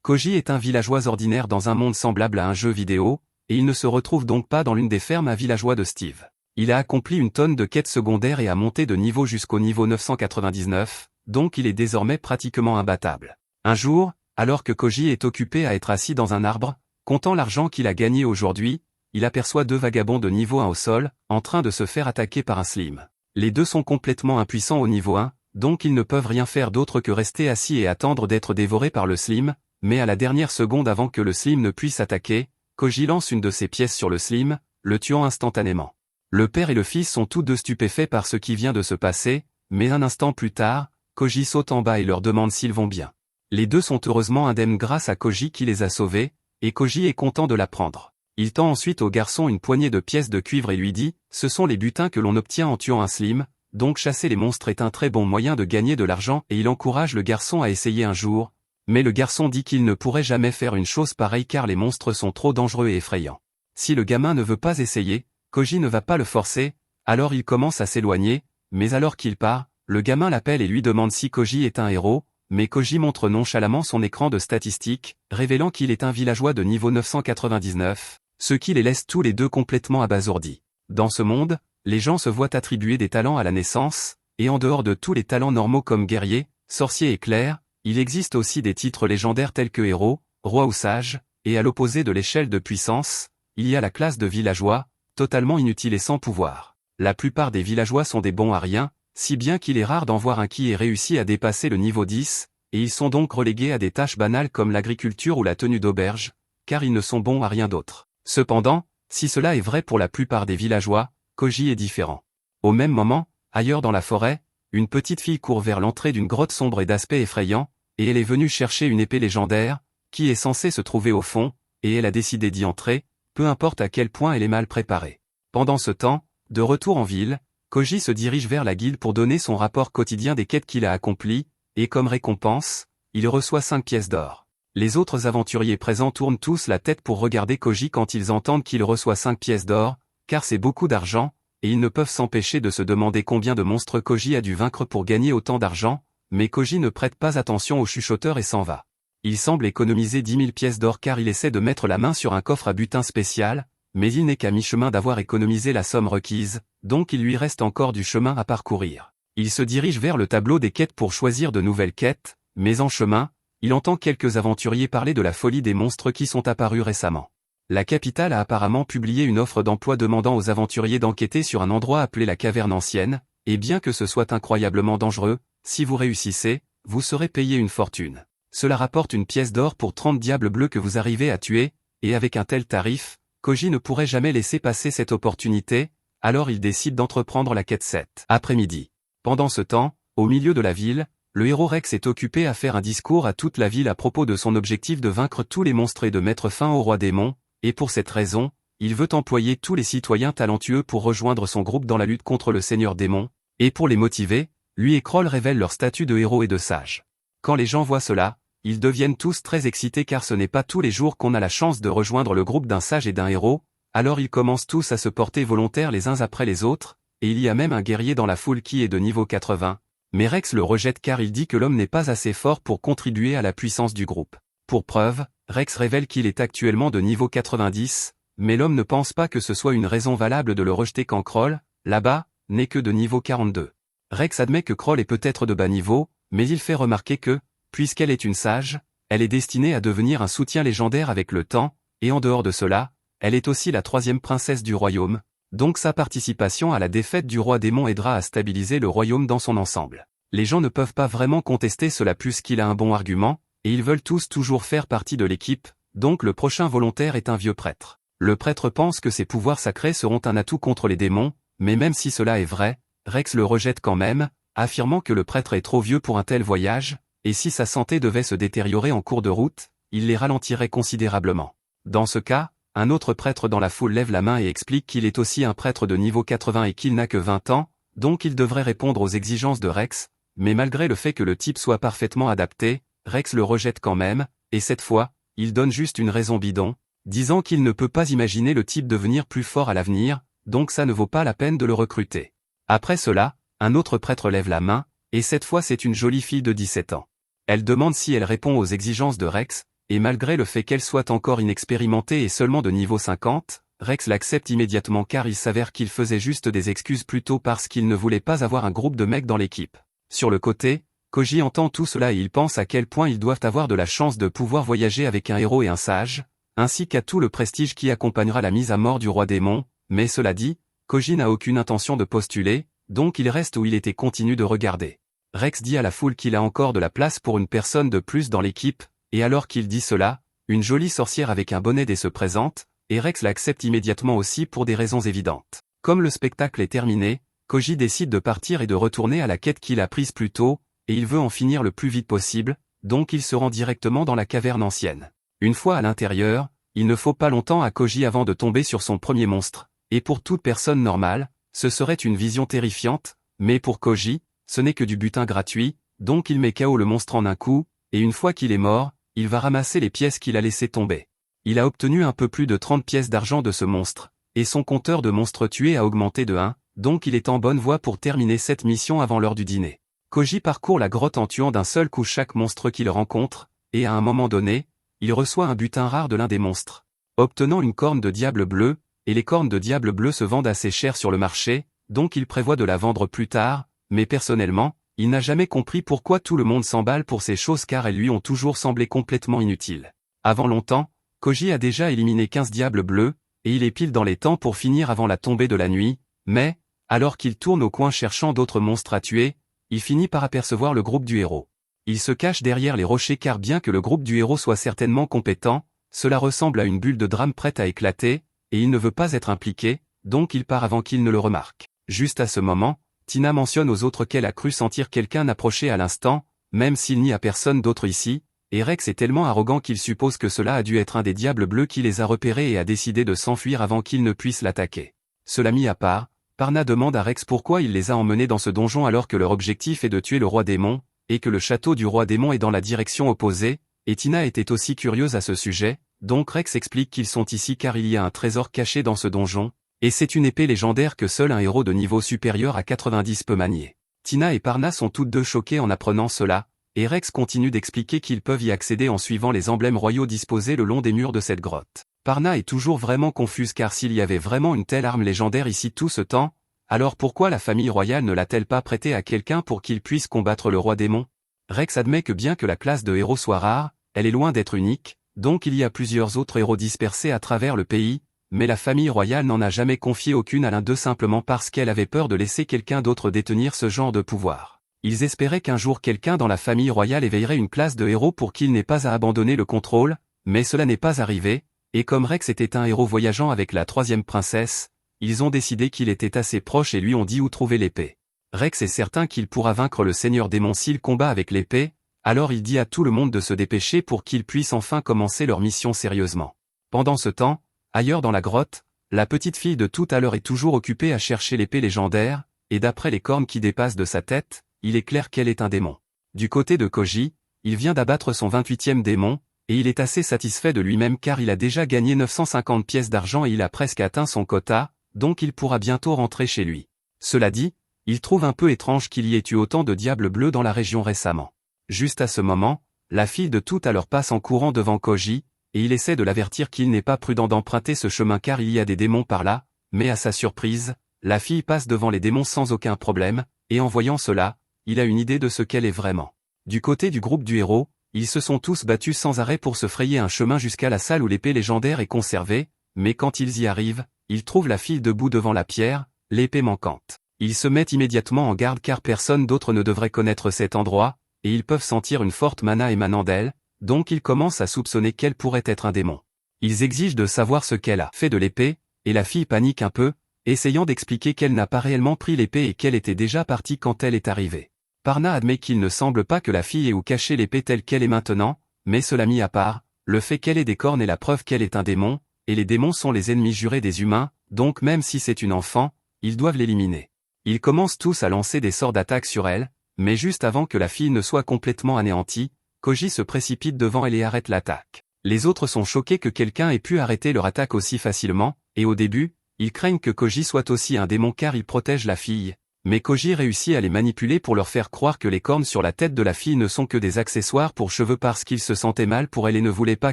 Koji est un villageois ordinaire dans un monde semblable à un jeu vidéo, et il ne se retrouve donc pas dans l'une des fermes à villageois de Steve. Il a accompli une tonne de quêtes secondaires et a monté de niveau jusqu'au niveau 999, donc il est désormais pratiquement imbattable. Un jour, alors que Koji est occupé à être assis dans un arbre, comptant l'argent qu'il a gagné aujourd'hui, il aperçoit deux vagabonds de niveau 1 au sol, en train de se faire attaquer par un slim. Les deux sont complètement impuissants au niveau 1, donc ils ne peuvent rien faire d'autre que rester assis et attendre d'être dévorés par le slim, mais à la dernière seconde avant que le slim ne puisse attaquer, Koji lance une de ses pièces sur le slim, le tuant instantanément. Le père et le fils sont tous deux stupéfaits par ce qui vient de se passer, mais un instant plus tard, Koji saute en bas et leur demande s'ils vont bien. Les deux sont heureusement indemnes grâce à Koji qui les a sauvés, et Koji est content de l'apprendre. Il tend ensuite au garçon une poignée de pièces de cuivre et lui dit « Ce sont les butins que l'on obtient en tuant un slim, donc chasser les monstres est un très bon moyen de gagner de l'argent et il encourage le garçon à essayer un jour, mais le garçon dit qu'il ne pourrait jamais faire une chose pareille car les monstres sont trop dangereux et effrayants. Si le gamin ne veut pas essayer, Koji ne va pas le forcer, alors il commence à s'éloigner, mais alors qu'il part, le gamin l'appelle et lui demande si Koji est un héros, mais Koji montre nonchalamment son écran de statistiques, révélant qu'il est un villageois de niveau 999, ce qui les laisse tous les deux complètement abasourdis. Dans ce monde, les gens se voient attribuer des talents à la naissance, et en dehors de tous les talents normaux comme guerrier, sorcier et clerc, il existe aussi des titres légendaires tels que héros, roi ou sage, et à l'opposé de l'échelle de puissance, il y a la classe de villageois, totalement inutile et sans pouvoir. La plupart des villageois sont des bons à rien, si bien qu'il est rare d'en voir un qui ait réussi à dépasser le niveau 10, et ils sont donc relégués à des tâches banales comme l'agriculture ou la tenue d'auberge, car ils ne sont bons à rien d'autre. Cependant, si cela est vrai pour la plupart des villageois, Koji est différent. Au même moment, ailleurs dans la forêt, une petite fille court vers l'entrée d'une grotte sombre et d'aspect effrayant, et elle est venue chercher une épée légendaire, qui est censée se trouver au fond, et elle a décidé d'y entrer, peu importe à quel point elle est mal préparée. Pendant ce temps, de retour en ville, Koji se dirige vers la guilde pour donner son rapport quotidien des quêtes qu'il a accomplies, et comme récompense, il reçoit 5 pièces d'or. Les autres aventuriers présents tournent tous la tête pour regarder Koji quand ils entendent qu'il reçoit 5 pièces d'or, car c'est beaucoup d'argent, et ils ne peuvent s'empêcher de se demander combien de monstres Koji a dû vaincre pour gagner autant d'argent, mais Koji ne prête pas attention au chuchoteur et s'en va. Il semble économiser 10 000 pièces d'or car il essaie de mettre la main sur un coffre à butin spécial, mais il n'est qu'à mi-chemin d'avoir économisé la somme requise, donc il lui reste encore du chemin à parcourir. Il se dirige vers le tableau des quêtes pour choisir de nouvelles quêtes, mais en chemin, il entend quelques aventuriers parler de la folie des monstres qui sont apparus récemment. La capitale a apparemment publié une offre d'emploi demandant aux aventuriers d'enquêter sur un endroit appelé la Caverne Ancienne, et bien que ce soit incroyablement dangereux, si vous réussissez, vous serez payé une fortune. Cela rapporte une pièce d'or pour 30 diables bleus que vous arrivez à tuer, et avec un tel tarif, Koji ne pourrait jamais laisser passer cette opportunité, alors il décide d'entreprendre la quête 7 après-midi. Pendant ce temps, au milieu de la ville, le héros Rex est occupé à faire un discours à toute la ville à propos de son objectif de vaincre tous les monstres et de mettre fin au roi démon, et pour cette raison, il veut employer tous les citoyens talentueux pour rejoindre son groupe dans la lutte contre le seigneur démon, et pour les motiver, lui et Kroll révèlent leur statut de héros et de sage. Quand les gens voient cela, ils deviennent tous très excités car ce n'est pas tous les jours qu'on a la chance de rejoindre le groupe d'un sage et d'un héros, alors ils commencent tous à se porter volontaires les uns après les autres, et il y a même un guerrier dans la foule qui est de niveau 80, mais Rex le rejette car il dit que l'homme n'est pas assez fort pour contribuer à la puissance du groupe. Pour preuve, Rex révèle qu'il est actuellement de niveau 90, mais l'homme ne pense pas que ce soit une raison valable de le rejeter quand Kroll, là-bas, n'est que de niveau 42. Rex admet que Kroll est peut-être de bas niveau, mais il fait remarquer que, puisqu'elle est une sage, elle est destinée à devenir un soutien légendaire avec le temps, et en dehors de cela, elle est aussi la 3e princesse du royaume, donc sa participation à la défaite du roi démon aidera à stabiliser le royaume dans son ensemble. Les gens ne peuvent pas vraiment contester cela puisqu'il a un bon argument, et ils veulent tous toujours faire partie de l'équipe, donc le prochain volontaire est un vieux prêtre. Le prêtre pense que ses pouvoirs sacrés seront un atout contre les démons, mais même si cela est vrai, Rex le rejette quand même, affirmant que le prêtre est trop vieux pour un tel voyage, et si sa santé devait se détériorer en cours de route, il les ralentirait considérablement. Dans ce cas, un autre prêtre dans la foule lève la main et explique qu'il est aussi un prêtre de niveau 80 et qu'il n'a que 20 ans, donc il devrait répondre aux exigences de Rex, mais malgré le fait que le type soit parfaitement adapté, Rex le rejette quand même, et cette fois, il donne juste une raison bidon, disant qu'il ne peut pas imaginer le type devenir plus fort à l'avenir, donc ça ne vaut pas la peine de le recruter. Après cela, un autre prêtre lève la main, et cette fois c'est une jolie fille de 17 ans. Elle demande si elle répond aux exigences de Rex, et malgré le fait qu'elle soit encore inexpérimentée et seulement de niveau 50, Rex l'accepte immédiatement car il s'avère qu'il faisait juste des excuses plutôt parce qu'il ne voulait pas avoir un groupe de mecs dans l'équipe. Sur le côté, Koji entend tout cela et il pense à quel point ils doivent avoir de la chance de pouvoir voyager avec un héros et un sage, ainsi qu'à tout le prestige qui accompagnera la mise à mort du roi démon, mais cela dit, Koji n'a aucune intention de postuler, donc il reste où il était et continue de regarder. Rex dit à la foule qu'il a encore de la place pour une personne de plus dans l'équipe, et alors qu'il dit cela, une jolie sorcière avec un bonnet se présente, et Rex l'accepte immédiatement aussi pour des raisons évidentes. Comme le spectacle est terminé, Koji décide de partir et de retourner à la quête qu'il a prise plus tôt, et il veut en finir le plus vite possible, donc il se rend directement dans la caverne ancienne. Une fois à l'intérieur, il ne faut pas longtemps à Koji avant de tomber sur son premier monstre, et pour toute personne normale, ce serait une vision terrifiante, mais pour Koji, ce n'est que du butin gratuit, donc il met KO le monstre en un coup, et une fois qu'il est mort, il va ramasser les pièces qu'il a laissées tomber. Il a obtenu un peu plus de 30 pièces d'argent de ce monstre, et son compteur de monstres tués a augmenté de 1, donc il est en bonne voie pour terminer cette mission avant l'heure du dîner. Koji parcourt la grotte en tuant d'un seul coup chaque monstre qu'il rencontre, et à un moment donné, il reçoit un butin rare de l'un des monstres, obtenant une corne de diable bleu, et les cornes de diable bleu se vendent assez cher sur le marché, donc il prévoit de la vendre plus tard, mais personnellement, il n'a jamais compris pourquoi tout le monde s'emballe pour ces choses car elles lui ont toujours semblé complètement inutiles. Avant longtemps, Koji a déjà éliminé 15 diables bleus, et il est pile dans les temps pour finir avant la tombée de la nuit, mais, alors qu'il tourne au coin cherchant d'autres monstres à tuer, il finit par apercevoir le groupe du héros. Il se cache derrière les rochers car bien que le groupe du héros soit certainement compétent, cela ressemble à une bulle de drame prête à éclater, et il ne veut pas être impliqué, donc il part avant qu'il ne le remarque. Juste à ce moment, Tina mentionne aux autres qu'elle a cru sentir quelqu'un approcher à l'instant, même s'il n'y a personne d'autre ici, et Rex est tellement arrogant qu'il suppose que cela a dû être un des diables bleus qui les a repérés et a décidé de s'enfuir avant qu'ils ne puissent l'attaquer. Cela mis à part, Parna demande à Rex pourquoi il les a emmenés dans ce donjon alors que leur objectif est de tuer le roi démon, et que le château du roi démon est dans la direction opposée, et Tina était aussi curieuse à ce sujet, donc Rex explique qu'ils sont ici car il y a un trésor caché dans ce donjon, et c'est une épée légendaire que seul un héros de niveau supérieur à 90 peut manier. Tina et Parna sont toutes deux choquées en apprenant cela, et Rex continue d'expliquer qu'ils peuvent y accéder en suivant les emblèmes royaux disposés le long des murs de cette grotte. Parna est toujours vraiment confuse car s'il y avait vraiment une telle arme légendaire ici tout ce temps, alors pourquoi la famille royale ne l'a-t-elle pas prêtée à quelqu'un pour qu'il puisse combattre le roi démon? Rex admet que bien que la classe de héros soit rare, elle est loin d'être unique, donc il y a plusieurs autres héros dispersés à travers le pays, mais la famille royale n'en a jamais confié aucune à l'un d'eux simplement parce qu'elle avait peur de laisser quelqu'un d'autre détenir ce genre de pouvoir. Ils espéraient qu'un jour quelqu'un dans la famille royale éveillerait une classe de héros pour qu'il n'ait pas à abandonner le contrôle, mais cela n'est pas arrivé, et comme Rex était un héros voyageant avec la troisième princesse, ils ont décidé qu'il était assez proche et lui ont dit où trouver l'épée. Rex est certain qu'il pourra vaincre le seigneur démon s'il combat avec l'épée, alors il dit à tout le monde de se dépêcher pour qu'ils puissent enfin commencer leur mission sérieusement. Pendant ce temps, ailleurs dans la grotte, la petite fille de tout à l'heure est toujours occupée à chercher l'épée légendaire, et d'après les cornes qui dépassent de sa tête, il est clair qu'elle est un démon. Du côté de Koji, il vient d'abattre son 28e démon, et il est assez satisfait de lui-même car il a déjà gagné 950 pièces d'argent et il a presque atteint son quota, donc il pourra bientôt rentrer chez lui. Cela dit, il trouve un peu étrange qu'il y ait eu autant de diables bleus dans la région récemment. Juste à ce moment, la fille de tout à l'heure passe en courant devant Koji, et il essaie de l'avertir qu'il n'est pas prudent d'emprunter ce chemin car il y a des démons par là, mais à sa surprise, la fille passe devant les démons sans aucun problème, et en voyant cela, il a une idée de ce qu'elle est vraiment. Du côté du groupe du héros, ils se sont tous battus sans arrêt pour se frayer un chemin jusqu'à la salle où l'épée légendaire est conservée, mais quand ils y arrivent, ils trouvent la fille debout devant la pierre, l'épée manquante. Ils se mettent immédiatement en garde car personne d'autre ne devrait connaître cet endroit, et ils peuvent sentir une forte mana émanant d'elle, donc ils commencent à soupçonner qu'elle pourrait être un démon. Ils exigent de savoir ce qu'elle a fait de l'épée, et la fille panique un peu, essayant d'expliquer qu'elle n'a pas réellement pris l'épée et qu'elle était déjà partie quand elle est arrivée. Parna admet qu'il ne semble pas que la fille ait où cacher l'épée telle qu'elle est maintenant, mais cela mis à part, le fait qu'elle ait des cornes est la preuve qu'elle est un démon, et les démons sont les ennemis jurés des humains, donc même si c'est une enfant, ils doivent l'éliminer. Ils commencent tous à lancer des sorts d'attaque sur elle, mais juste avant que la fille ne soit complètement anéantie, Koji se précipite devant elle et arrête l'attaque. Les autres sont choqués que quelqu'un ait pu arrêter leur attaque aussi facilement, et au début, ils craignent que Koji soit aussi un démon car il protège la fille, Mais Koji réussit à les manipuler pour leur faire croire que les cornes sur la tête de la fille ne sont que des accessoires pour cheveux parce qu'il se sentait mal pour elle et ne voulait pas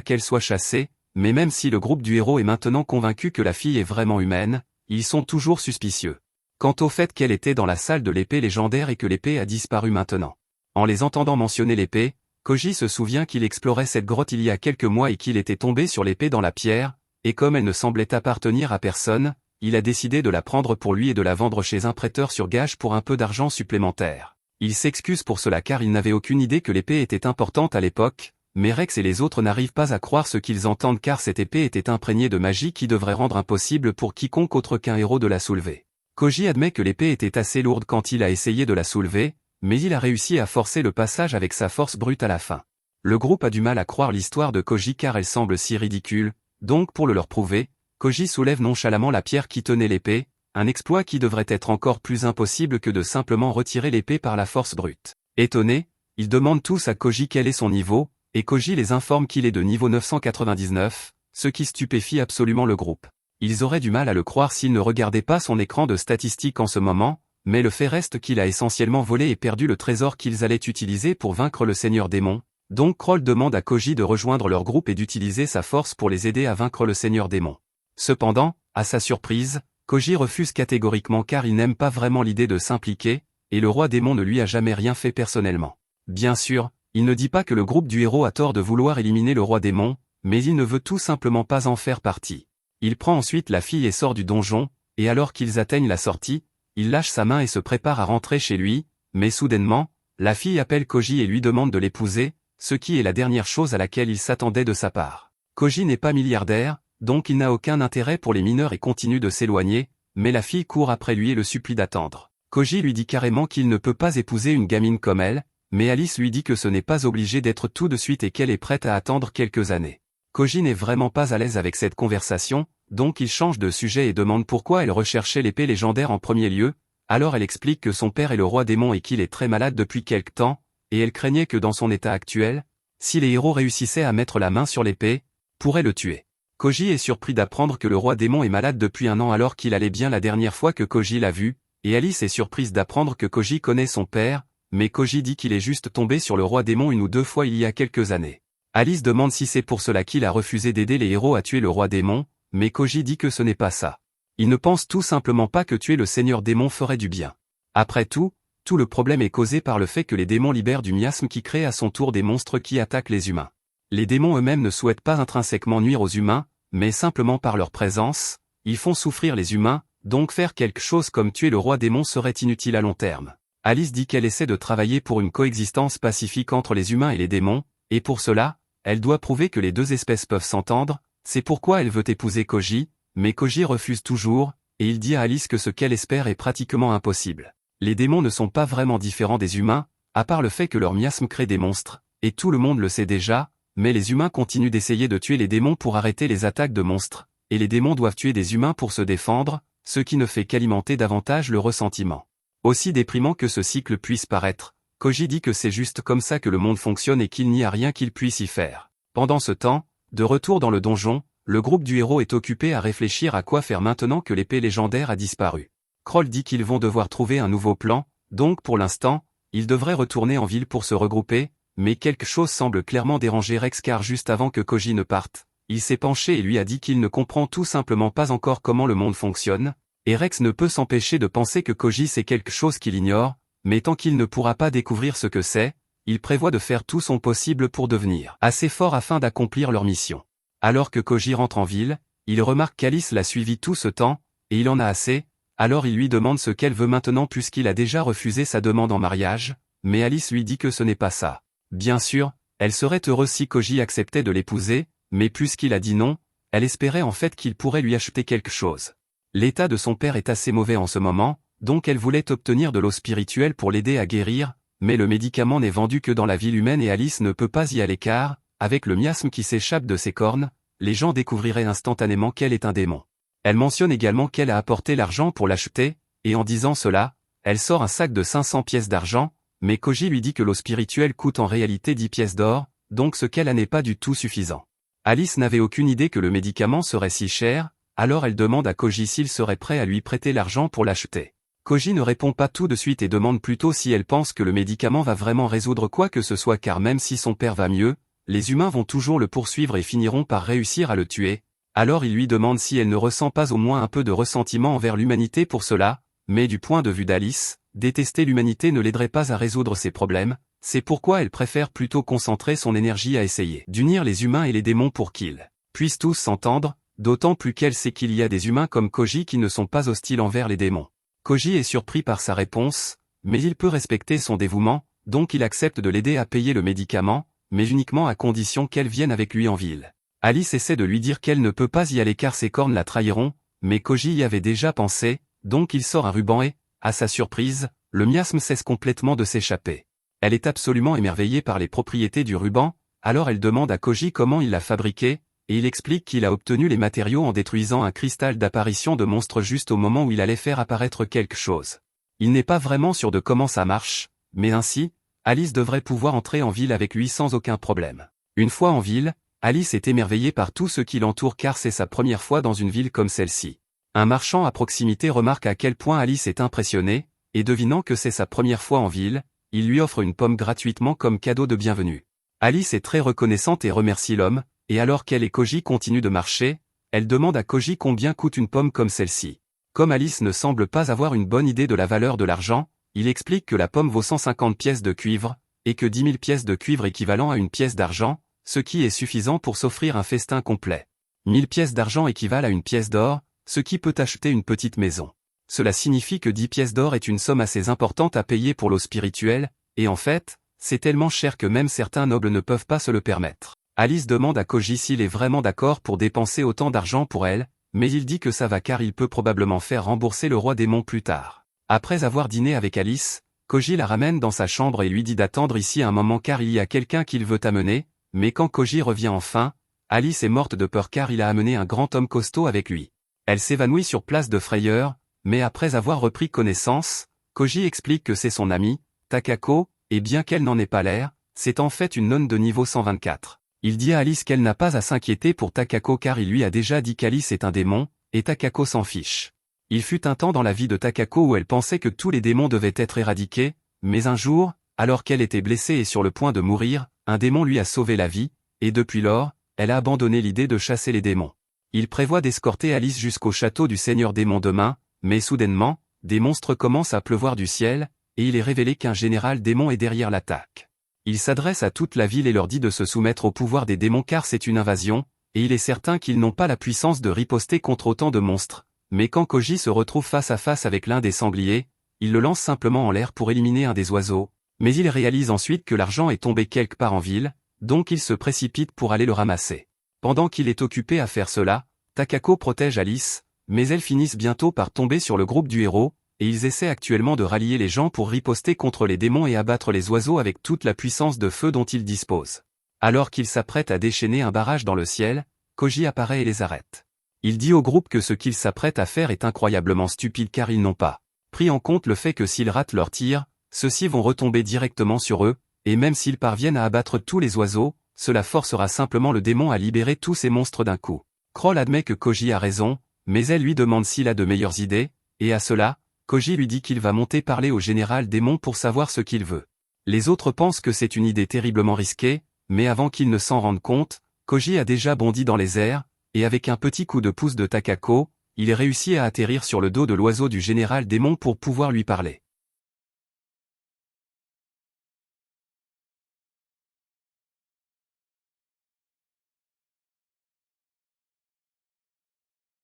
qu'elle soit chassée, mais même si le groupe du héros est maintenant convaincu que la fille est vraiment humaine, ils sont toujours suspicieux. Quant au fait qu'elle était dans la salle de l'épée légendaire et que l'épée a disparu maintenant. En les entendant mentionner l'épée, Koji se souvient qu'il explorait cette grotte il y a quelques mois et qu'il était tombé sur l'épée dans la pierre, et comme elle ne semblait appartenir à personne, il a décidé de la prendre pour lui et de la vendre chez un prêteur sur gage pour un peu d'argent supplémentaire. Il s'excuse pour cela car il n'avait aucune idée que l'épée était importante à l'époque, mais Rex et les autres n'arrivent pas à croire ce qu'ils entendent car cette épée était imprégnée de magie qui devrait rendre impossible pour quiconque autre qu'un héros de la soulever. Koji admet que l'épée était assez lourde quand il a essayé de la soulever, mais il a réussi à forcer le passage avec sa force brute à la fin. Le groupe a du mal à croire l'histoire de Koji car elle semble si ridicule, donc pour le leur prouver, Koji soulève nonchalamment la pierre qui tenait l'épée, un exploit qui devrait être encore plus impossible que de simplement retirer l'épée par la force brute. Étonnés, ils demandent tous à Koji quel est son niveau, et Koji les informe qu'il est de niveau 999, ce qui stupéfie absolument le groupe. Ils auraient du mal à le croire s'ils ne regardaient pas son écran de statistiques en ce moment, mais le fait reste qu'il a essentiellement volé et perdu le trésor qu'ils allaient utiliser pour vaincre le Seigneur Démon, donc Kroll demande à Koji de rejoindre leur groupe et d'utiliser sa force pour les aider à vaincre le Seigneur Démon. Cependant, à sa surprise, Koji refuse catégoriquement car il n'aime pas vraiment l'idée de s'impliquer, et le roi démon ne lui a jamais rien fait personnellement. Bien sûr, il ne dit pas que le groupe du héros a tort de vouloir éliminer le roi démon, mais il ne veut tout simplement pas en faire partie. Il prend ensuite la fille et sort du donjon, et alors qu'ils atteignent la sortie, il lâche sa main et se prépare à rentrer chez lui, mais soudainement, la fille appelle Koji et lui demande de l'épouser, ce qui est la dernière chose à laquelle il s'attendait de sa part. Koji n'est pas milliardaire, donc il n'a aucun intérêt pour les mineurs et continue de s'éloigner, mais la fille court après lui et le supplie d'attendre. Koji lui dit carrément qu'il ne peut pas épouser une gamine comme elle, mais Alice lui dit que ce n'est pas obligé d'être tout de suite et qu'elle est prête à attendre quelques années. Koji n'est vraiment pas à l'aise avec cette conversation, donc il change de sujet et demande pourquoi elle recherchait l'épée légendaire en premier lieu, alors elle explique que son père est le roi démon et qu'il est très malade depuis quelque temps, et elle craignait que dans son état actuel, si les héros réussissaient à mettre la main sur l'épée, pourraient le tuer. Koji est surpris d'apprendre que le roi démon est malade depuis un an alors qu'il allait bien la dernière fois que Koji l'a vu, et Alice est surprise d'apprendre que Koji connaît son père, mais Koji dit qu'il est juste tombé sur le roi démon une ou deux fois il y a quelques années. Alice demande si c'est pour cela qu'il a refusé d'aider les héros à tuer le roi démon, mais Koji dit que ce n'est pas ça. Il ne pense tout simplement pas que tuer le seigneur démon ferait du bien. Après tout le problème est causé par le fait que les démons libèrent du miasme qui crée à son tour des monstres qui attaquent les humains. Les démons eux-mêmes ne souhaitent pas intrinsèquement nuire aux humains, mais simplement par leur présence, ils font souffrir les humains, donc faire quelque chose comme tuer le roi démon serait inutile à long terme. Alice dit qu'elle essaie de travailler pour une coexistence pacifique entre les humains et les démons, et pour cela, elle doit prouver que les deux espèces peuvent s'entendre, c'est pourquoi elle veut épouser Koji, mais Koji refuse toujours, et il dit à Alice que ce qu'elle espère est pratiquement impossible. Les démons ne sont pas vraiment différents des humains, à part le fait que leur miasme crée des monstres, et tout le monde le sait déjà, mais les humains continuent d'essayer de tuer les démons pour arrêter les attaques de monstres, et les démons doivent tuer des humains pour se défendre, ce qui ne fait qu'alimenter davantage le ressentiment. Aussi déprimant que ce cycle puisse paraître, Koji dit que c'est juste comme ça que le monde fonctionne et qu'il n'y a rien qu'il puisse y faire. Pendant ce temps, de retour dans le donjon, le groupe du héros est occupé à réfléchir à quoi faire maintenant que l'épée légendaire a disparu. Kroll dit qu'ils vont devoir trouver un nouveau plan, donc pour l'instant, ils devraient retourner en ville pour se regrouper, mais quelque chose semble clairement déranger Rex car juste avant que Koji ne parte, il s'est penché et lui a dit qu'il ne comprend tout simplement pas encore comment le monde fonctionne, et Rex ne peut s'empêcher de penser que Koji sait quelque chose qu'il ignore, mais tant qu'il ne pourra pas découvrir ce que c'est, il prévoit de faire tout son possible pour devenir assez fort afin d'accomplir leur mission. Alors que Koji rentre en ville, il remarque qu'Alice l'a suivi tout ce temps, et il en a assez, alors il lui demande ce qu'elle veut maintenant puisqu'il a déjà refusé sa demande en mariage, mais Alice lui dit que ce n'est pas ça. Bien sûr, elle serait heureuse si Koji acceptait de l'épouser, mais puisqu'il a dit non, elle espérait en fait qu'il pourrait lui acheter quelque chose. L'état de son père est assez mauvais en ce moment, donc elle voulait obtenir de l'eau spirituelle pour l'aider à guérir, mais le médicament n'est vendu que dans la ville humaine et Alice ne peut pas y aller car, avec le miasme qui s'échappe de ses cornes, les gens découvriraient instantanément qu'elle est un démon. Elle mentionne également qu'elle a apporté l'argent pour l'acheter, et en disant cela, elle sort un sac de 500 pièces d'argent, mais Koji lui dit que l'eau spirituelle coûte en réalité 10 pièces d'or, donc ce qu'elle a n'est pas du tout suffisant. Alice n'avait aucune idée que le médicament serait si cher, alors elle demande à Koji s'il serait prêt à lui prêter l'argent pour l'acheter. Koji ne répond pas tout de suite et demande plutôt si elle pense que le médicament va vraiment résoudre quoi que ce soit car même si son père va mieux, les humains vont toujours le poursuivre et finiront par réussir à le tuer. Alors il lui demande si elle ne ressent pas au moins un peu de ressentiment envers l'humanité pour cela, mais du point de vue d'Alice, détester l'humanité ne l'aiderait pas à résoudre ses problèmes, c'est pourquoi elle préfère plutôt concentrer son énergie à essayer d'unir les humains et les démons pour qu'ils puissent tous s'entendre, d'autant plus qu'elle sait qu'il y a des humains comme Koji qui ne sont pas hostiles envers les démons. Koji est surpris par sa réponse, mais il peut respecter son dévouement, donc il accepte de l'aider à payer le médicament, mais uniquement à condition qu'elle vienne avec lui en ville. Alice essaie de lui dire qu'elle ne peut pas y aller car ses cornes la trahiront, mais Koji y avait déjà pensé, donc il sort un ruban et, à sa surprise, le miasme cesse complètement de s'échapper. Elle est absolument émerveillée par les propriétés du ruban, alors elle demande à Koji comment il l'a fabriqué, et il explique qu'il a obtenu les matériaux en détruisant un cristal d'apparition de monstre juste au moment où il allait faire apparaître quelque chose. Il n'est pas vraiment sûr de comment ça marche, mais ainsi, Alice devrait pouvoir entrer en ville avec lui sans aucun problème. Une fois en ville, Alice est émerveillée par tout ce qui l'entoure car c'est sa première fois dans une ville comme celle-ci. Un marchand à proximité remarque à quel point Alice est impressionnée, et devinant que c'est sa première fois en ville, il lui offre une pomme gratuitement comme cadeau de bienvenue. Alice est très reconnaissante et remercie l'homme, et alors qu'elle et Koji continuent de marcher, elle demande à Koji combien coûte une pomme comme celle-ci. Comme Alice ne semble pas avoir une bonne idée de la valeur de l'argent, il explique que la pomme vaut 150 pièces de cuivre, et que 10 000 pièces de cuivre équivalent à une pièce d'argent, ce qui est suffisant pour s'offrir un festin complet. 1000 pièces d'argent équivalent à une pièce d'or, ce qui peut acheter une petite maison. Cela signifie que 10 pièces d'or est une somme assez importante à payer pour l'eau spirituelle, et en fait, c'est tellement cher que même certains nobles ne peuvent pas se le permettre. Alice demande à Koji s'il est vraiment d'accord pour dépenser autant d'argent pour elle, mais il dit que ça va car il peut probablement faire rembourser le roi démon plus tard. Après avoir dîné avec Alice, Koji la ramène dans sa chambre et lui dit d'attendre ici un moment car il y a quelqu'un qu'il veut amener, mais quand Koji revient enfin, Alice est morte de peur car il a amené un grand homme costaud avec lui. Elle s'évanouit sur place de frayeur, mais après avoir repris connaissance, Koji explique que c'est son amie, Takako, et bien qu'elle n'en ait pas l'air, c'est en fait une nonne de niveau 124. Il dit à Alice qu'elle n'a pas à s'inquiéter pour Takako car il lui a déjà dit qu'Alice est un démon, et Takako s'en fiche. Il fut un temps dans la vie de Takako où elle pensait que tous les démons devaient être éradiqués, mais un jour, alors qu'elle était blessée et sur le point de mourir, un démon lui a sauvé la vie, et depuis lors, elle a abandonné l'idée de chasser les démons. Il prévoit d'escorter Alice jusqu'au château du Seigneur Démon demain, mais soudainement, des monstres commencent à pleuvoir du ciel, et il est révélé qu'un général démon est derrière l'attaque. Il s'adresse à toute la ville et leur dit de se soumettre au pouvoir des démons car c'est une invasion, et il est certain qu'ils n'ont pas la puissance de riposter contre autant de monstres, mais quand Koji se retrouve face à face avec l'un des sangliers, il le lance simplement en l'air pour éliminer un des oiseaux, mais il réalise ensuite que l'argent est tombé quelque part en ville, donc il se précipite pour aller le ramasser. Pendant qu'il est occupé à faire cela, Takako protège Alice, mais elles finissent bientôt par tomber sur le groupe du héros, et ils essaient actuellement de rallier les gens pour riposter contre les démons et abattre les oiseaux avec toute la puissance de feu dont ils disposent. Alors qu'ils s'apprêtent à déchaîner un barrage dans le ciel, Koji apparaît et les arrête. Il dit au groupe que ce qu'ils s'apprêtent à faire est incroyablement stupide car ils n'ont pas pris en compte le fait que s'ils ratent leur tir, ceux-ci vont retomber directement sur eux, et même s'ils parviennent à abattre tous les oiseaux, cela forcera simplement le démon à libérer tous ces monstres d'un coup. Kroll admet que Koji a raison, mais elle lui demande s'il a de meilleures idées, et à cela, Koji lui dit qu'il va monter parler au général démon pour savoir ce qu'il veut. Les autres pensent que c'est une idée terriblement risquée, mais avant qu'ils ne s'en rendent compte, Koji a déjà bondi dans les airs, et avec un petit coup de pouce de Takako, il réussit à atterrir sur le dos de l'oiseau du général démon pour pouvoir lui parler.